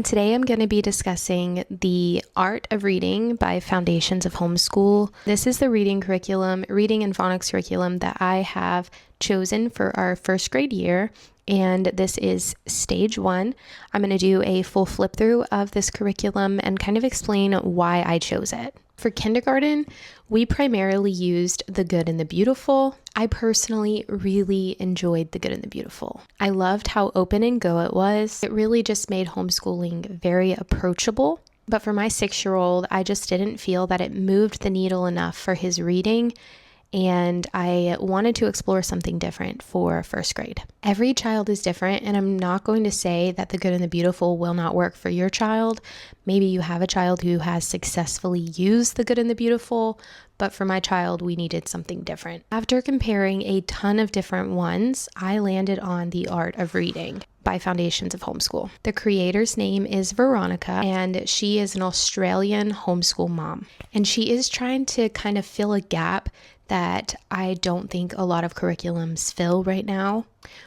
Today I'm going to be discussing The Art of Reading by Foundations of Homeschool. This is the reading curriculum, reading and phonics curriculum that I have chosen for our first grade year, and this is stage 1. I'm going to do a full flip through of this curriculum and kind of explain why I chose it. For kindergarten, we primarily used The Good and the Beautiful. I personally really enjoyed The Good and the Beautiful. I loved how open and go it was. It really just made homeschooling very approachable. But for my 6-year-old, I just didn't feel that it moved the needle enough for his reading, and I wanted to explore something different for first grade. Every child is different, and I'm not going to say that The Good and the Beautiful will not work for your child. Maybe you have a child who has successfully used The Good and the Beautiful, but for my child, we needed something different. After comparing a ton of different ones, I landed on The Art of Reading by Foundations of Homeschool. The creator's name is Veronica, and she is an Australian homeschool mom. And she is trying to kind of fill a gap that I don't think a lot of curriculums fill right now.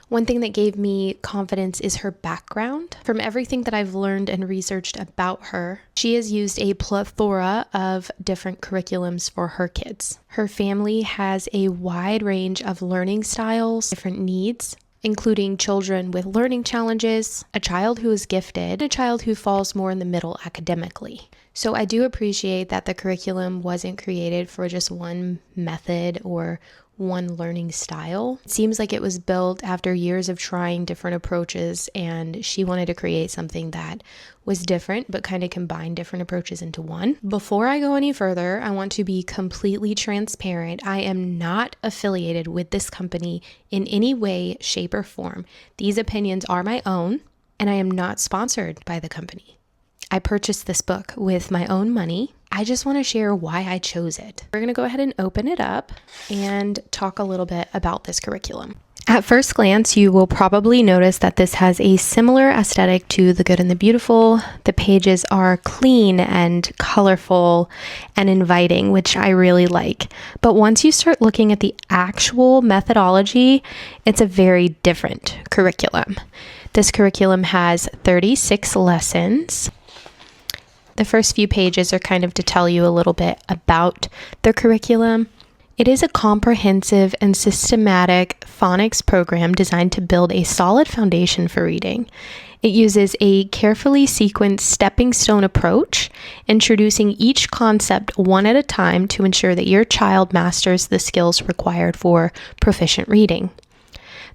One thing that gave me confidence is her background. From everything that I've learned and researched about her, she has used a plethora of different curriculums for her kids. Her family has a wide range of learning styles, different needs, including children with learning challenges, a child who is gifted, and a child who falls more in the middle academically. So I do appreciate that the curriculum wasn't created for just one method or one learning style. It seems like it was built after years of trying different approaches, and she wanted to create something that was different but kind of combined different approaches into one. Before I go any further, I want to be completely transparent. I am not affiliated with this company in any way, shape, or form. These opinions are my own, and I am not sponsored by the company. I purchased this book with my own money. I just want to share why I chose it. We're going to go ahead and open it up and talk a little bit about this curriculum. At first glance, you will probably notice that this has a similar aesthetic to The Good and the Beautiful. The pages are clean and colorful and inviting, which I really like. But once you start looking at the actual methodology, it's a very different curriculum. This curriculum has 36 lessons. The first few pages are kind of to tell you a little bit about the curriculum. It is a comprehensive and systematic phonics program designed to build a solid foundation for reading. It uses a carefully sequenced stepping stone approach, introducing each concept one at a time to ensure that your child masters the skills required for proficient reading.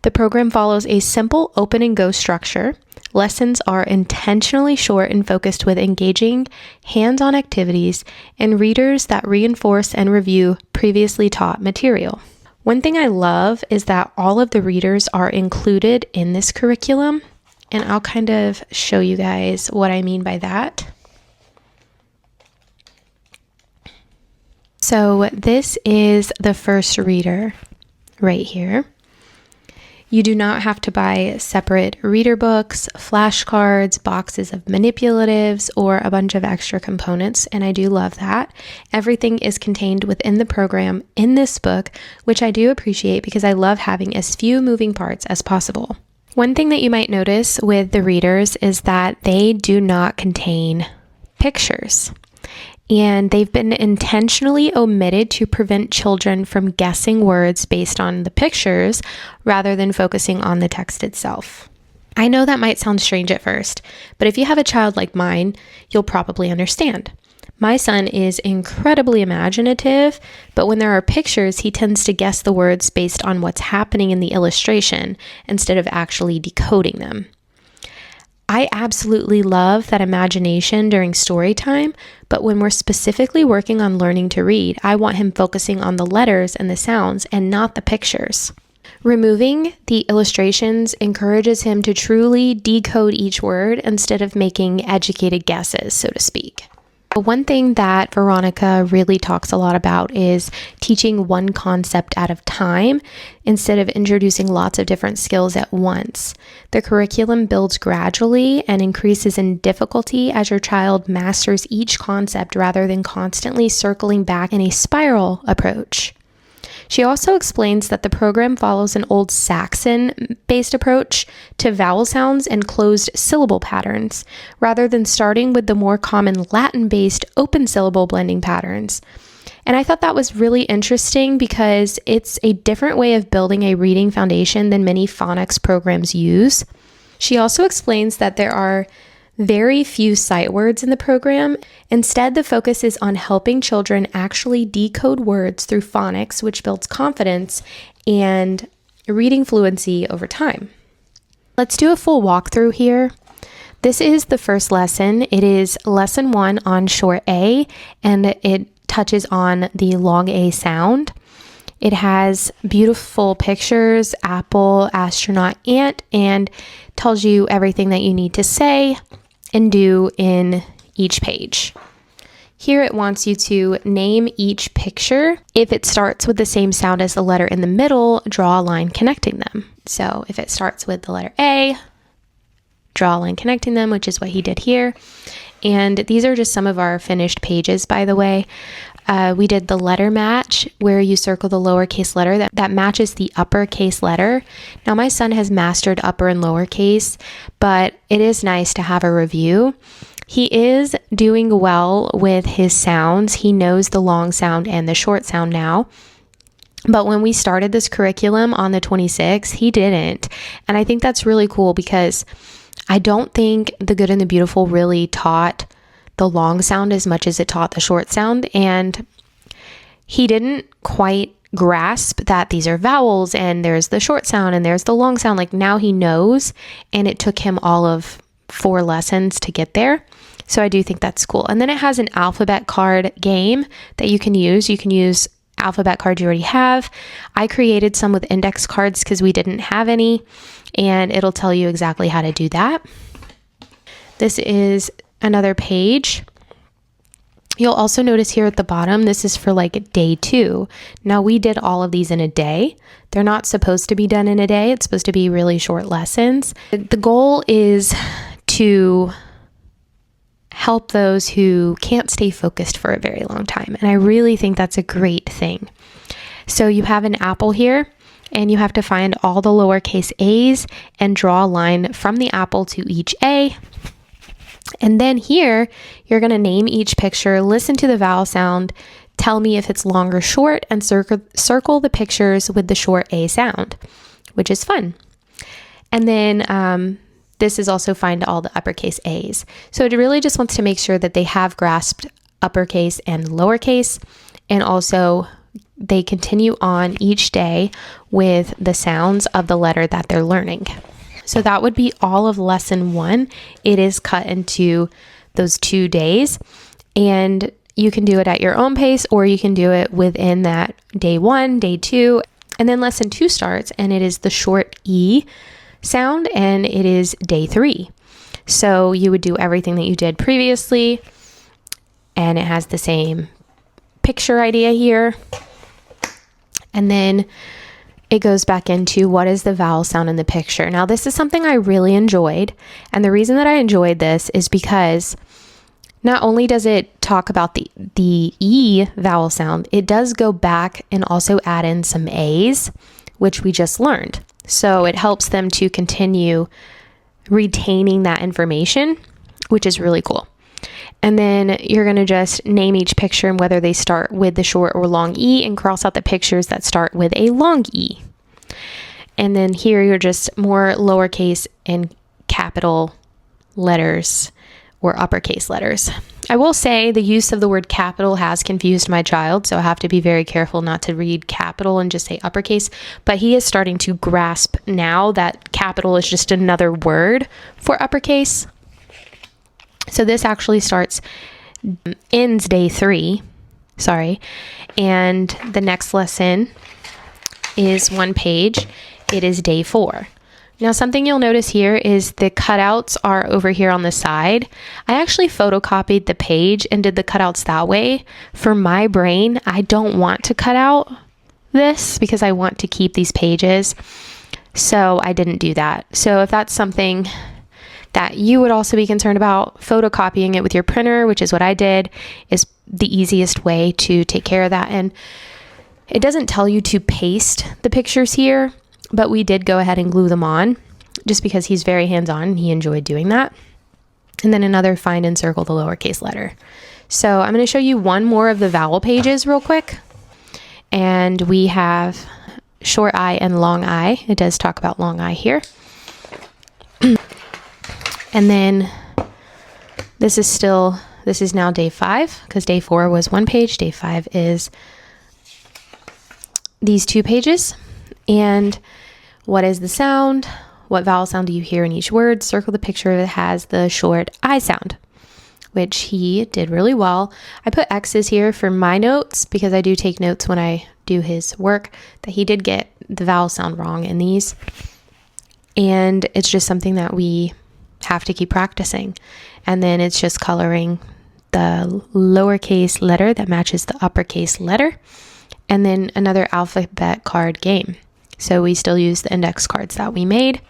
The program follows a simple open and go structure. Lessons are intentionally short and focused with engaging hands-on activities and readers that reinforce and review previously taught material. One thing I love is that all of the readers are included in this curriculum, and I'll kind of show you guys what I mean by that. So this is the first reader right here. You do not have to buy separate reader books, flashcards, boxes of manipulatives, or a bunch of extra components, and I do love that. Everything is contained within the program in this book, which I do appreciate because I love having as few moving parts as possible. One thing that you might notice with the readers is that they do not contain pictures. And they've been intentionally omitted to prevent children from guessing words based on the pictures rather than focusing on the text itself. I know that might sound strange at first, but if you have a child like mine, you'll probably understand. My son is incredibly imaginative, but when there are pictures, he tends to guess the words based on what's happening in the illustration instead of actually decoding them. I absolutely love that imagination during story time, but when we're specifically working on learning to read, I want him focusing on the letters and the sounds and not the pictures. Removing the illustrations encourages him to truly decode each word instead of making educated guesses, so to speak. One thing that Veronica really talks a lot about is teaching one concept at a time instead of introducing lots of different skills at once. The curriculum builds gradually and increases in difficulty as your child masters each concept rather than constantly circling back in a spiral approach. She also explains that the program follows an old Saxon-based approach to vowel sounds and closed syllable patterns, rather than starting with the more common Latin-based open syllable blending patterns. And I thought that was really interesting because it's a different way of building a reading foundation than many phonics programs use. She also explains that there are very few sight words in the program. Instead, the focus is on helping children actually decode words through phonics, which builds confidence and reading fluency over time. Let's do a full walkthrough here. This is the first lesson. It is lesson 1 on short A, and it touches on the long A sound. It has beautiful pictures, apple, astronaut, ant, and tells you everything that you need to say and do in each page. Here it wants you to name each picture. If it starts with the same sound as the letter in the middle, draw a line connecting them. So if it starts with the letter A, draw a line connecting them, which is what he did here. And these are just some of our finished pages, by the way. We did the letter match, where you circle the lowercase letter that matches the uppercase letter. Now, my son has mastered upper and lowercase, but it is nice to have a review. He is doing well with his sounds. He knows the long sound and the short sound now. But when we started this curriculum on the 26th, he didn't. And I think that's really cool because I don't think The Good and the Beautiful really taught the long sound as much as it taught the short sound, and he didn't quite grasp that these are vowels and there's the short sound and there's the long sound. Like, now he knows, and it took him all of 4 lessons to get there. So I do think that's cool. And then it has an alphabet card game that you can use. You can use alphabet cards you already have. I created some with index cards because we didn't have any, and it'll tell you exactly how to do that. This is another page. You'll also notice here at the bottom, this is for like day 2. Now, we did all of these in a day. They're not supposed to be done in a day. It's supposed to be really short lessons. The goal is to help those who can't stay focused for a very long time. And I really think that's a great thing. So you have an apple here, and you have to find all the lowercase a's and draw a line from the apple to each A. And then here, you're going to name each picture, listen to the vowel sound, tell me if it's long or short, and circle the pictures with the short A sound, which is fun. And then this is also find all the uppercase A's. So it really just wants to make sure that they have grasped uppercase and lowercase, and also they continue on each day with the sounds of the letter that they're learning. So that would be all of lesson 1. It is cut into those 2 days, and you can do it at your own pace, or you can do it within that day 1, day 2, and then lesson 2 starts, and it is the short E sound, and it is day 3. So you would do everything that you did previously, and it has the same picture idea here. And then it goes back into what is the vowel sound in the picture. Now, this is something I really enjoyed. And the reason that I enjoyed this is because not only does it talk about the E vowel sound, it does go back and also add in some A's, which we just learned. So it helps them to continue retaining that information, which is really cool. And then you're going to just name each picture and whether they start with the short or long E, and cross out the pictures that start with a long E. And then here you're just more lowercase and capital letters or uppercase letters. I will say the use of the word capital has confused my child, so I have to be very careful not to read capital and just say uppercase, but he is starting to grasp now that capital is just another word for uppercase. So this actually ends day 3, and the next lesson is 1 page. It is day 4. Now, something you'll notice here is the cutouts are over here on the side. I actually photocopied the page and did the cutouts that way. For my brain, I don't want to cut out this because I want to keep these pages, so I didn't do that. So if that's something that you would also be concerned about, photocopying it with your printer, which is what I did, is the easiest way to take care of that. And It doesn't tell you to paste the pictures here, but we did go ahead and glue them on just because he's very hands-on and he enjoyed doing that. And then another find and circle the lowercase letter. So I'm going to show you one more of the vowel pages real quick. And we have short I and long I. It does talk about long I here. And then this is now day 5 because day 4 was 1 page. Day 5 is these 2 pages. And what is the sound? What vowel sound do you hear in each word? Circle the picture that has the short I sound, which he did really well. I put X's here for my notes because I do take notes when I do his work, that he did get the vowel sound wrong in these. And it's just something that we have to keep practicing. And then it's just coloring the lowercase letter that matches the uppercase letter. And then another alphabet card game. So we still use the index cards that we made.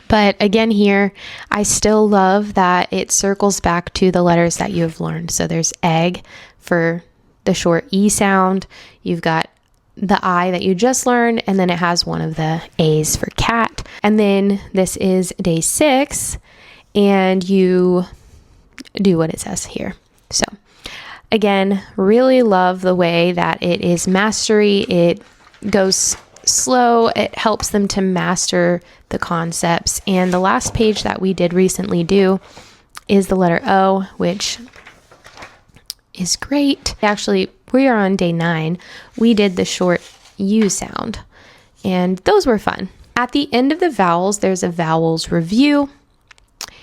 But again here, I still love that it circles back to the letters that you have learned. So there's egg for the short E sound. You've got the I that you just learned, and then it has one of the A's for cat. And then this is day 6, and you do what it says here. So again, really love the way that it is mastery. It goes slow. It helps them to master the concepts. And the last page that we did recently do is the letter O, which is great. Actually, we are on day 9. We did the short U sound, and those were fun. At the end of the vowels, there's a vowels review.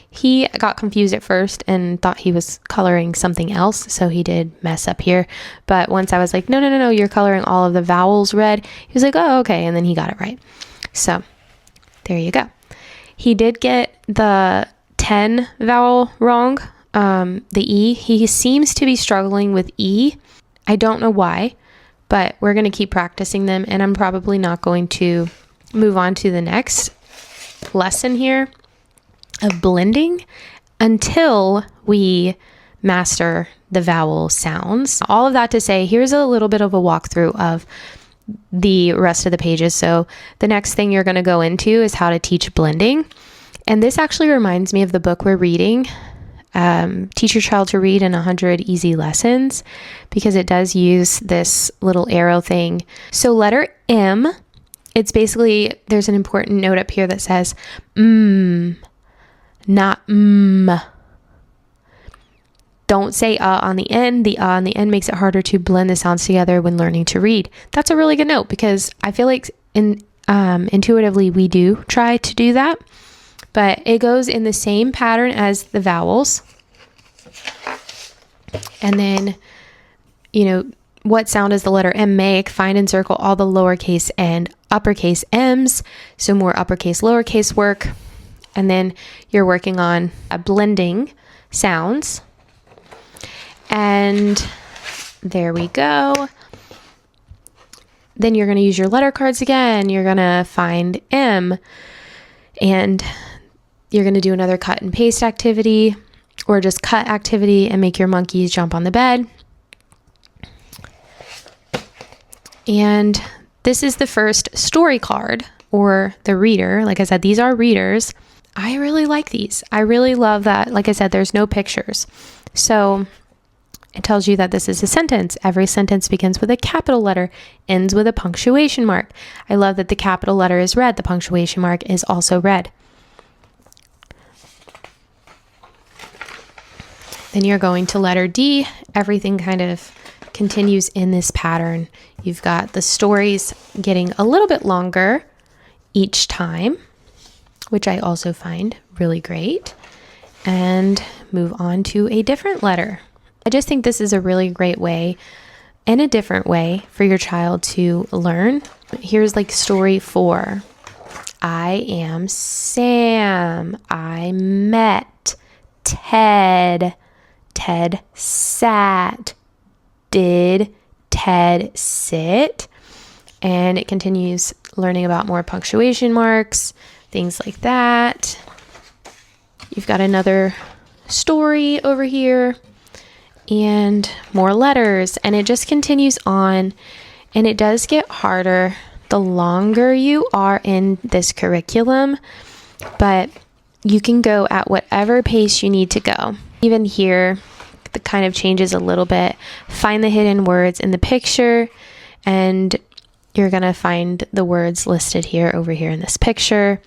He got confused at first and thought he was coloring something else, so he did mess up here. But once I was like, no, you're coloring all of the vowels red, he was like, oh, okay, and then he got it right. So there you go. He did get the 10 vowel wrong, the E. He seems to be struggling with E. I don't know why, but we're going to keep practicing them, and I'm probably not going to move on to the next lesson here of blending until we master the vowel sounds. All of that to say, here's a little bit of a walkthrough of the rest of the pages. So the next thing you're going to go into is how to teach blending. And this actually reminds me of the book we're reading, Teach Your Child to Read in 100 Easy Lessons, because it does use this little arrow thing. So letter M, it's basically, there's an important note up here that says not Don't say on the end. The on the end makes it harder to blend the sounds together when learning to read. That's a really good note because I feel like intuitively we do try to do that, but it goes in the same pattern as the vowels. And then, what sound does the letter M make? Find and circle all the lowercase and uppercase M's. So more uppercase, lowercase work. And then you're working on blending sounds. And there we go. Then you're going to use your letter cards again. You're going to find M. And you're going to do another cut and paste activity, or just cut activity and make your monkeys jump on the bed. And this is the first story card, or the reader. Like I said, these are readers. I really like these. I really love that. Like I said, there's no pictures. So it tells you that this is a sentence. Every sentence begins with a capital letter, ends with a punctuation mark. I love that the capital letter is red. The punctuation mark is also red. Then you're going to letter D. Everything kind of continues in this pattern. You've got the stories getting a little bit longer each time, which I also find really great, and move on to a different letter. I just think this is a really great way and a different way for your child to learn. Here's like story 4. I am Sam. I met Ted. Ted sat. Did Ted sit? And it continues learning about more punctuation marks, things like that. You've got another story over here and more letters, and it just continues on. And it does get harder the longer you are in this curriculum, but you can go at whatever pace you need to go. Even here, the kind of changes a little bit. Find the hidden words in the picture, and you're going to find the words listed here over here in this picture.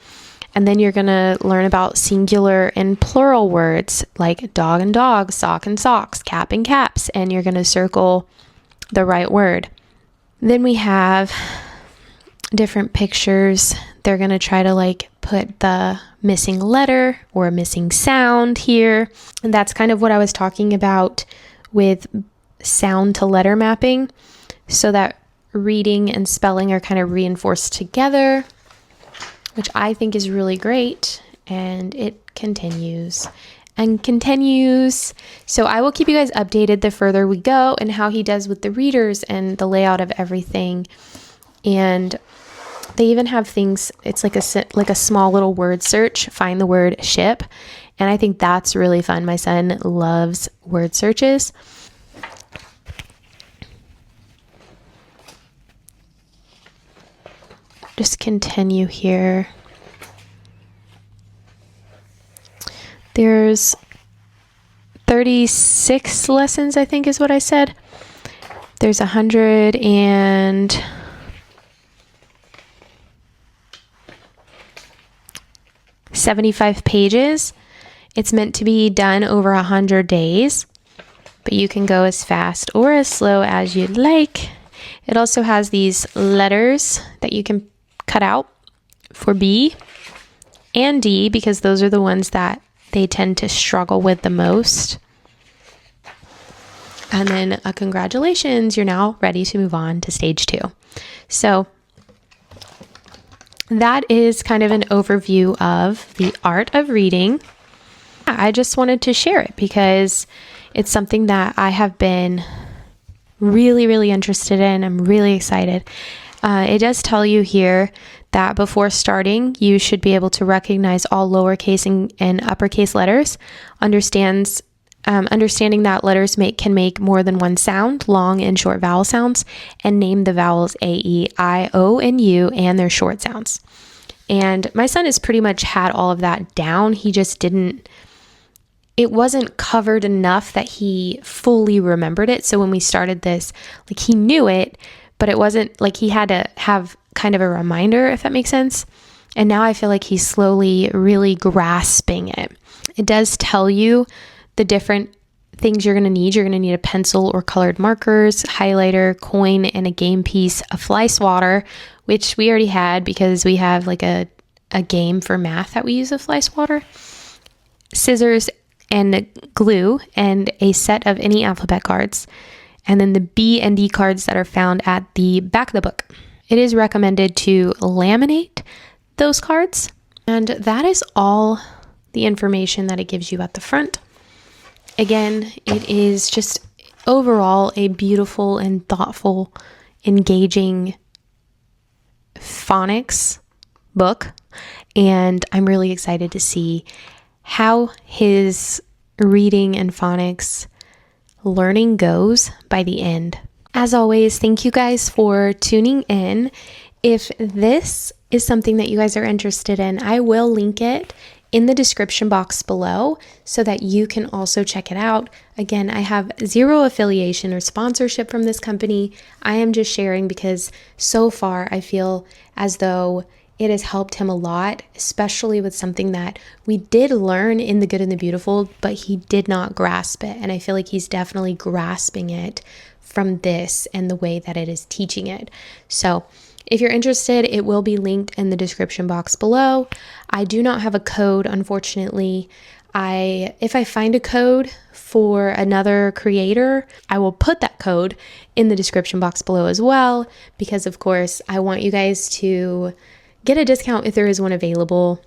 And then you're going to learn about singular and plural words like dog and dogs, sock and socks, cap and caps, and you're going to circle the right word. Then we have different pictures. They're going to try to like put the missing letter or missing sound here. And that's kind of what I was talking about with sound to letter mapping, so that reading and spelling are kind of reinforced together, which I think is really great. And it continues and continues. So I will keep you guys updated the further we go and how he does with the readers and the layout of everything. And they even have things, it's like a small little word search, find the word ship. And I think that's really fun. My son loves word searches. Just continue here. There's 36 lessons, I think is what I said. There's 175 pages. It's meant to be done over 100 days, but you can go as fast or as slow as you'd like. It also has these letters that you can cut out for B and D, because those are the ones that they tend to struggle with the most. And then congratulations, you're now ready to move on to stage 2. So that is kind of an overview of the art of reading. I just wanted to share it because it's something that I have been really, really interested in. I'm really excited. It does tell you here that before starting, you should be able to recognize all lowercase and uppercase letters, understanding that letters can make more than one sound, long and short vowel sounds, and name the vowels A, E, I, O, and U, and their short sounds. And my son has pretty much had all of that down. He just it wasn't covered enough that he fully remembered it. So when we started this, like, he knew it, but it wasn't like he had to have kind of a reminder, if that makes sense. And now I feel like he's slowly really grasping it. It does tell you the different things you're going to need. You're going to need a pencil or colored markers, highlighter, coin, and a game piece, a fly swatter, which we already had because we have like a game for math that we use a fly swatter, scissors and glue, and a set of any alphabet cards, and then the B and D cards that are found at the back of the book. It is recommended to laminate those cards, and that is all the information that it gives you at the front. Again, it is just overall a beautiful and thoughtful, engaging phonics book, and I'm really excited to see how his reading and phonics learning goes by the end. As always, thank you guys for tuning in. If this is something that you guys are interested in, I will link it in the description box below so that you can also check it out. Again, I have zero affiliation or sponsorship from this company. I am just sharing because so far I feel as though it has helped him a lot, especially with something that we did learn in The Good and the Beautiful, but he did not grasp it. And I feel like he's definitely grasping it from this and the way that it is teaching it. So if you're interested, it will be linked in the description box below. I do not have a code, unfortunately. If I find a code for another creator, I will put that code in the description box below as well, because of course I want you guys to get a discount if there is one available.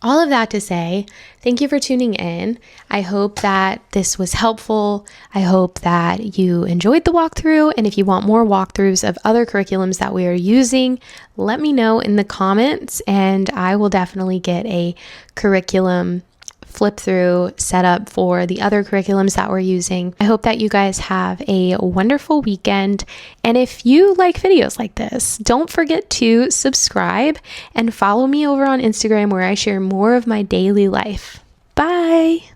All of that to say, thank you for tuning in. I hope that this was helpful. I hope that you enjoyed the walkthrough. And if you want more walkthroughs of other curriculums that we are using, let me know in the comments and I will definitely get a curriculum flip through, set up for the other curriculums that we're using. I hope that you guys have a wonderful weekend. And if you like videos like this, don't forget to subscribe and follow me over on Instagram where I share more of my daily life. Bye.